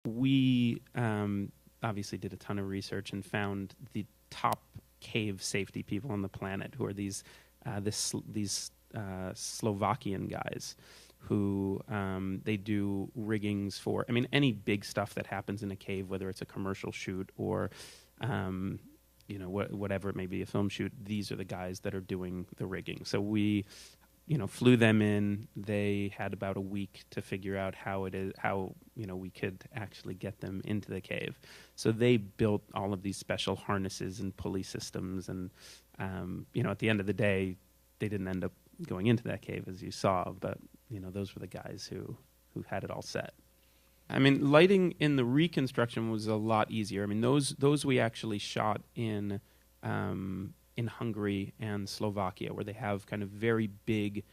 We obviously did a ton of research and found the top cave safety people on the planet, who are these Slovakian guys who they do riggings for, I mean, any big stuff that happens in a cave, whether it's a commercial shoot or whatever it may be, a film shoot. These are the guys that are doing the rigging. So we flew them in. They had about a week to figure out how we could actually get them into the cave. So they built all of these special harnesses and pulley systems, and at the end of the day, they didn't end up going into that cave, as you saw, but those were the guys who had it all set. I mean, lighting in the reconstruction was a lot easier. I mean, those we actually shot in Hungary and Slovakia, where they have kind of very big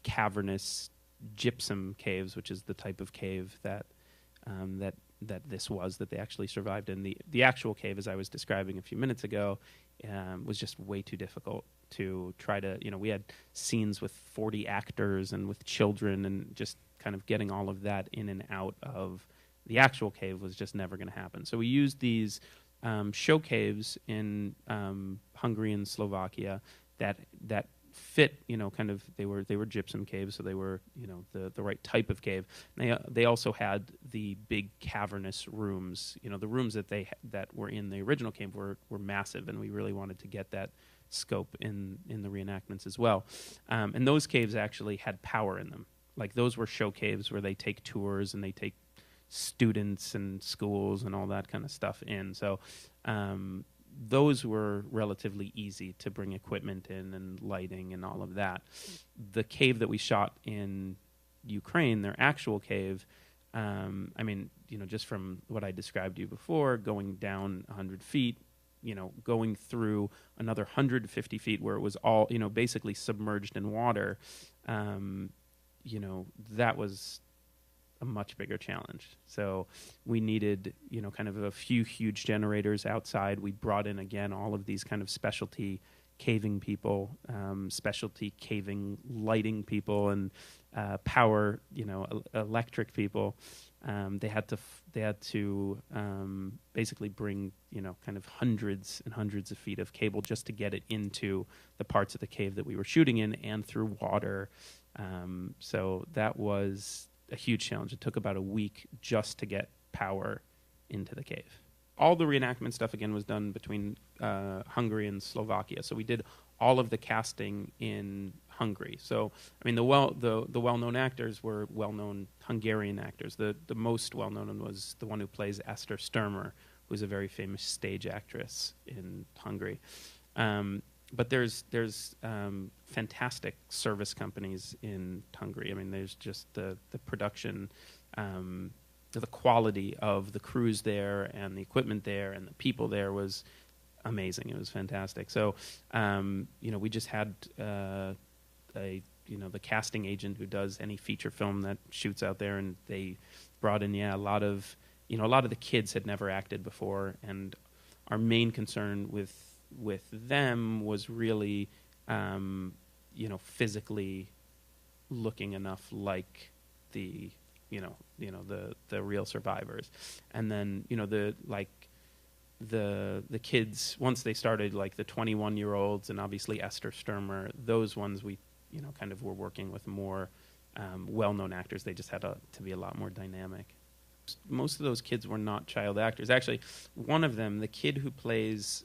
cavernous gypsum caves, which is the type of cave that this was, that they actually survived in. The actual cave, as I was describing a few minutes ago, was just way too difficult to try to, we had scenes with 40 actors and with children, and just kind of getting all of that in and out of the actual cave was just never going to happen. So we used these show caves in Hungary and Slovakia that fit, kind of, they were gypsum caves, so they were, the right type of cave. They also had the big cavernous rooms. The rooms that were in the original cave were massive, and we really wanted to get that scope in the reenactments as well. And those caves actually had power in them. Like, those were show caves where they take tours and they take students and schools and all that kind of stuff in. So those were relatively easy to bring equipment in and lighting and all of that. The cave that we shot in Ukraine, their actual cave, I mean, just from what I described to you before, going down 100 feet, going through another 150 feet where it was all, basically submerged in water, that was a much bigger challenge. So we needed, kind of a few huge generators outside. We brought in, again, all of these kind of specialty caving people, specialty caving lighting people, and power, electric people. They had to basically bring, kind of hundreds and hundreds of feet of cable just to get it into the parts of the cave that we were shooting in, and through water. So that was a huge challenge. It took about a week just to get power into the cave. All the reenactment stuff, again, was done between Hungary and Slovakia. So we did all of the casting in Hungary. So, I mean, the well-known actors were well-known Hungarian actors. The most well-known was the one who plays Esther Sturmer, who's a very famous stage actress in Hungary. But there's fantastic service companies in Hungary. I mean, there's just the production, the quality of the crews there and the equipment there and the people there was amazing. It was fantastic. So, we just had the casting agent who does any feature film that shoots out there, and they brought in, a lot of the kids had never acted before, and our main concern with them was really, physically looking enough like the real survivors. And then, the kids, once they started, like the 21-year-olds and obviously Esther Sturmer, those ones we, kind of were working with more well-known actors. They just had to be a lot more dynamic. Most of those kids were not child actors. Actually, one of them, the kid who plays,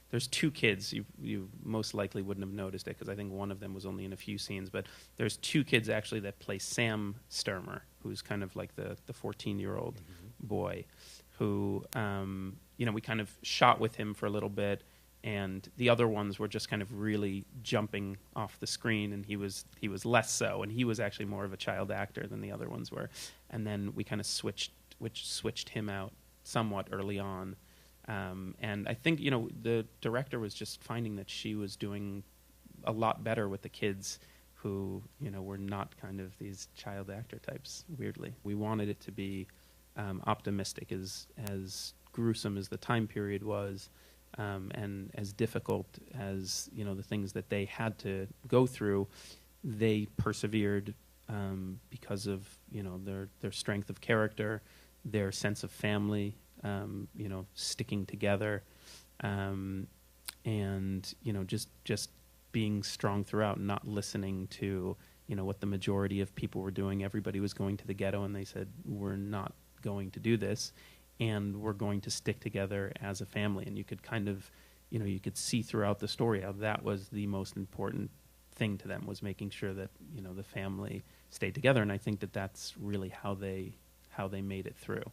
there's two kids. You most likely wouldn't have noticed it because I think one of them was only in a few scenes. But there's two kids actually that play Sam Sturmer, who's kind of like the 14-year-old boy, who we kind of shot with him for a little bit, and the other ones were just kind of really jumping off the screen, and he was less so, and he was actually more of a child actor than the other ones were. And then we kind of switched him out somewhat early on. And I think, the director was just finding that she was doing a lot better with the kids who, were not kind of these child actor types, weirdly. We wanted it to be optimistic, as gruesome as the time period was, and as difficult as, the things that they had to go through. They persevered because of their strength of character, their sense of family, sticking together, and just being strong throughout, and not listening to what the majority of people were doing. Everybody was going to the ghetto, and they said, we're not going to do this, and we're going to stick together as a family. And you could kind of, you could see throughout the story how that was the most important thing to them, was making sure that the family stayed together. And I think that that's really how they made it through.